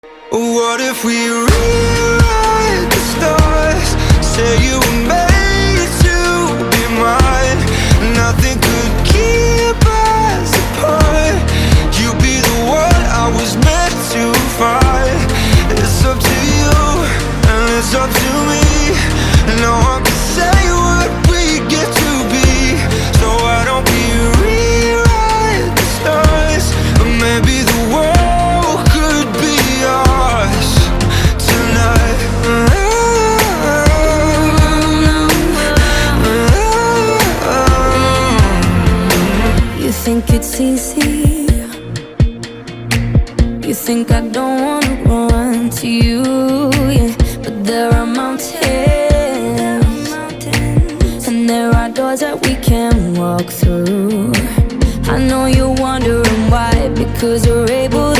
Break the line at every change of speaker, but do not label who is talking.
What if we rewrite the stars? Say you were made to be mine. Nothing could keep us apart. You be the one I was meant to find. It's up to you and it's up to me. No one can say what we get to be. So why don't we rewrite the stars? Or maybe the world could be ours tonight.
You think it's easy? You think I don't wanna run to you, yeah. But there are mountains, and there are doors that we can walk through. I know you're wondering why, because we're able